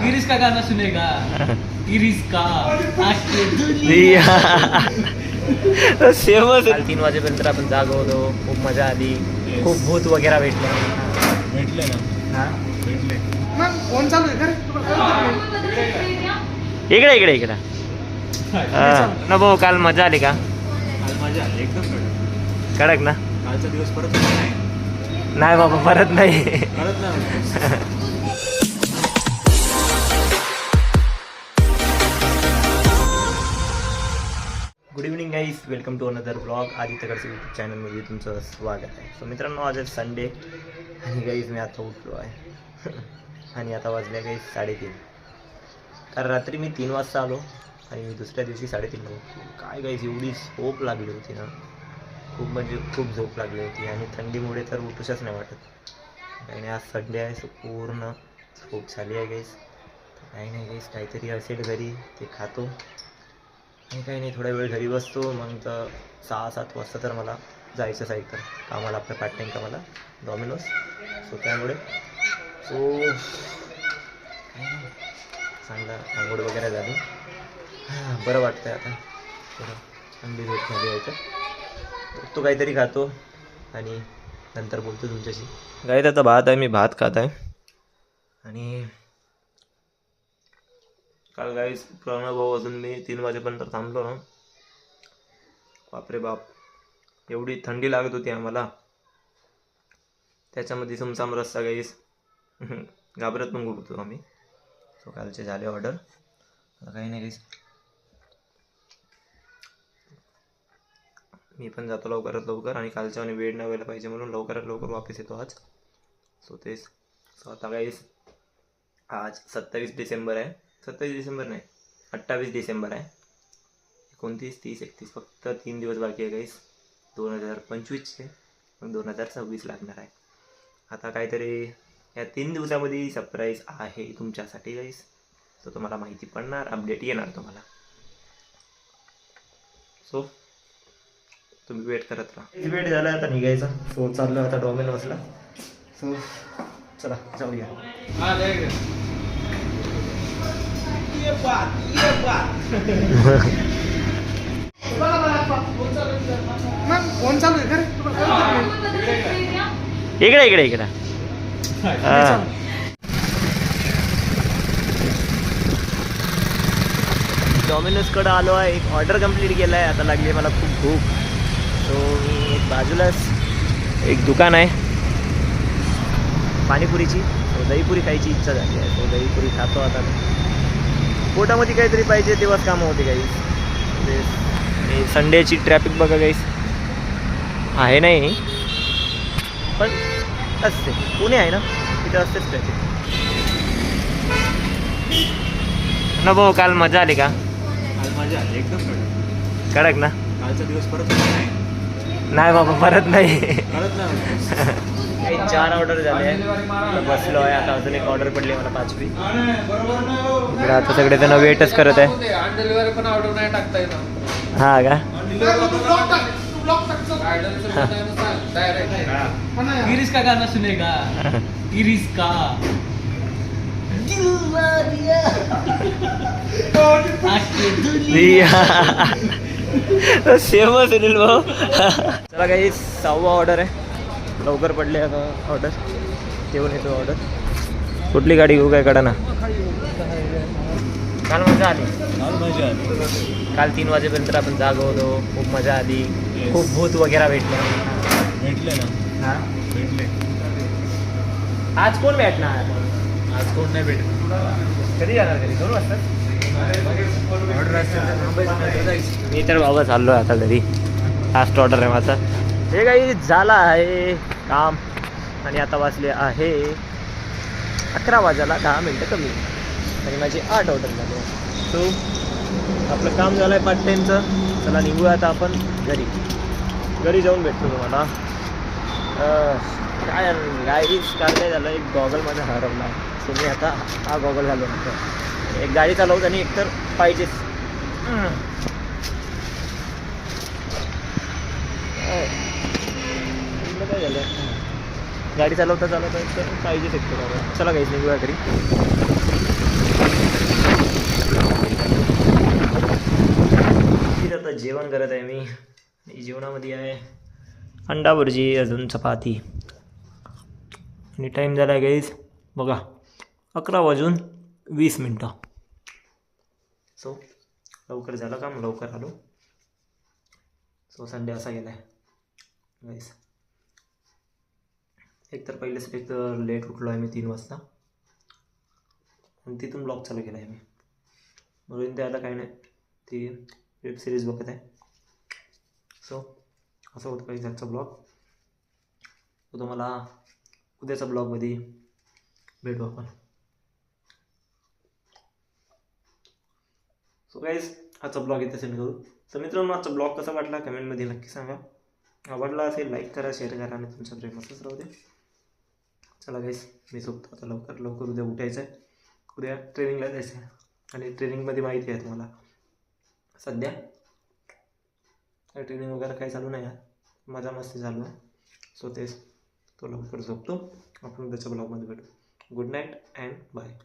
गिरीश का गाना सुनेगा गिरीश का आके दुनिया सेमच. काल 3 वाजेपर्यंत आपण जागो होतो. खूप मजा आली. खूप भूत वगैरे भेटले ना. हा भेटले. मग फोन चालू आहे का रे? इकडे इकडे इकडे. न भाऊ काल मजा आली का? काल मजा आली एकदम कडक ना. कालचा दिवस परत नाही बाबा परत नाही. परत नाही. Good evening guys, welcome to another blog. आदित्यकडचं यूट्यूब चॅनलमध्ये तुमचं स्वागत आहे. सो मित्रांनो, आज आहे संडे आणि गाईज मी आता उठलो आहे आणि आता वाजले गाईज 3:30. कारण रात्री मी 3 वाजता आलो आणि दुसऱ्या दिवशी 3:30 उठलो. काय गाईज एवढी झोप लागली होती ना, खूप म्हणजे खूप झोप लागली होती आणि थंडीमुळे तर उठूशच नाही वाटत. काही आज संडे आहे, सो पूर्ण झोप झाली आहे गाईज. काही नाही गाईज, काहीतरी असेल घरी ते खातो आणि काही नाही, थोडा वेळ घरी बसतो. मग तर 6-7 वाजता तर मला जायचंच आहे तर कामाला, आपल्या पार्ट टाईम कामाला डॉमिनोज. सो त्यामुळे काही नाही, चांगला आंघोळ वगैरे झाली, बरं वाटतं आहे आता. थोडं थंडी झोप झाली आहे तर तो काहीतरी खातो आणि नंतर बोलतो तुमच्याशी. गाईत आता भात आहे, मी भात खात आहे. आणि काल गाईस प्रणव भाऊ अजून मी 3 वाजेपर्यंत थांबलो ना. बापरे बाप, एवढी थंडी लागत होती आम्हाला. त्याच्यामध्ये सुमसाम रस्ता गाईस, घाबरत पण खूप होतो आम्ही. सो कालचे झाले ऑर्डर. काही नाही गाईस, मी पण जातो लवकरात लवकर आणि कालच्या आणि वेळ नाही व्हायला पाहिजे म्हणून लवकरात लवकर वापस येतो आज. सो तेच. सो आता गाईस आज 27 डिसेंबर आहे. 27 डिसेंबर नाही, 28 डिसेंबर आहे. 29, 30, 31 फक्त 3 दिवस बाकी आहे गाईस 2025चे. मग 2026 लागणार आहे. आता काहीतरी या 3 दिवसामध्ये सरप्राईज आहे तुमच्यासाठी गाईस. तो तुम्हाला माहिती पडणार, अपडेट येणार तुम्हाला. सो तुम्ही वेट करत राहा. वेट झाला आता निघायचा. सो चाललो आता डॉमिनोजला. सो चला जाऊया. मग फोन चालू आहे का रे? इकडे इकडे इकडे. डॉमिनोजकडं आलो आहे. एक ऑर्डर कंप्लीट केला आहे. आता लागली मला खूप भूक. सो मी एक बाजूलाच एक दुकान आहे पाणीपुरीची. सो दहीपुरी खायची इच्छा झाली आहे. सो दहीपुरी खातो आता. पोटामध्ये काहीतरी पाहिजे तेव्हाच कामं होते गाईस. संडेची ट्रॅफिक बघा गाईस, आहे नाही पण असते. पुणे आहे ना, तिथं असतेच ट्रॅफिक. न भाऊ काल मजा आली का? काल मजा आली एकदम कडक ना. कालचा दिवस परत नाही बाबा परत नाही. परत नाही. काही 4 ऑर्डर झाले आहे. बसलो आहे आता. अजून एक ऑर्डर पडली मला 5वी. इकडे आता सगळेजण वेटच करत आहे. डिलिव्हरी पण ऑर्डर नाही टाकता येत. हा का? गिरीश का गाना सुनेगा गिरीश का आके दुनिया. सेमच सुनील भाऊ. चला काही 6वा ऑर्डर आहे. लवकर पडले आता ऑर्डर. ठेवून येतो ऑर्डर. कुठली गाडी घेऊ काय कळा ना. काल मजा आली. काल 3 वाजेपर्यंत आपण जागो होतो. खूप मजा आली. खूप भूत वगैरे भेटले ना. हा भेटले. आज कोण भेटणार? आज कोण नाही भेटत. कधी जाणार घरी? 2 वाजता. ऑर्डर असेल मी तर बाबा चाललो आहे आता घरी. लास्ट ऑर्डर आहे माझा. हे काही झाला आहे काम आणि आता वाजले आहे 11 वाजायला 10 मिनटं कमी आणि माझी 8 ऑर्डर झाले. सो आपलं काम झालं आहे पार्ट टाईमचं. चला निघूया आता आपण घरी. घरी जाऊन भेटतो तुम्हाला. काय गाईच काल काय झालं, एक गॉगल माझा हरवला. सो मी आता हा गॉगल घालून होतो. एक गाडी चालवत आणि एकतर पाहिजेच. काय झालं, गाडी चालवता चालवता एकतर पाहिजेच एकतर. चला काहीच निघूया घरी. जेवण करत आहे मी आणि जेवणामध्ये आहे अंडा भुर्जी अजून चपाती आणि टाईम झाला आहे गाईज बघा 11:20 सो लवकर झालं काम लवकर आलो सो संडे असा गेला आहे गाईज एकतर पहिलेच एक तर लेट उठलो आहे मी 3 वाजता आणि तिथून ब्लॉग चालू केला आहे मी म्हणून ते आता काही नाही ती वेब सिरीज बघत आहे सो असं होतं काही आजचा ब्लॉग तो तुम्हाला उद्याच्या ब्लॉगमध्ये भेटू आपण सो गाईज आजचा ब्लॉग इथे सेंड करू तर मित्रांनो आजचा ब्लॉग कसा वाटला कमेंटमध्ये नक्की सांगा आवडला असेल लाईक करा शेअर करा आणि तुमच्या प्रेम असंच राहू दे चला गाईज मी झोपतो आता लवकर उद्या उठायचं आहे उद्या ट्रेनिंगला जायचं आहे आणि ट्रेनिंगमध्ये माहिती आहे तुम्हाला सध्या ट्रेनिंग वगैरे काही चालू नाही आहे मजा मस्ती चालू आहे सो तेच तो लवकर झोपतो आपण उद्याच्या ब्लॉगमध्ये भेटू गुड नाईट अँड बाय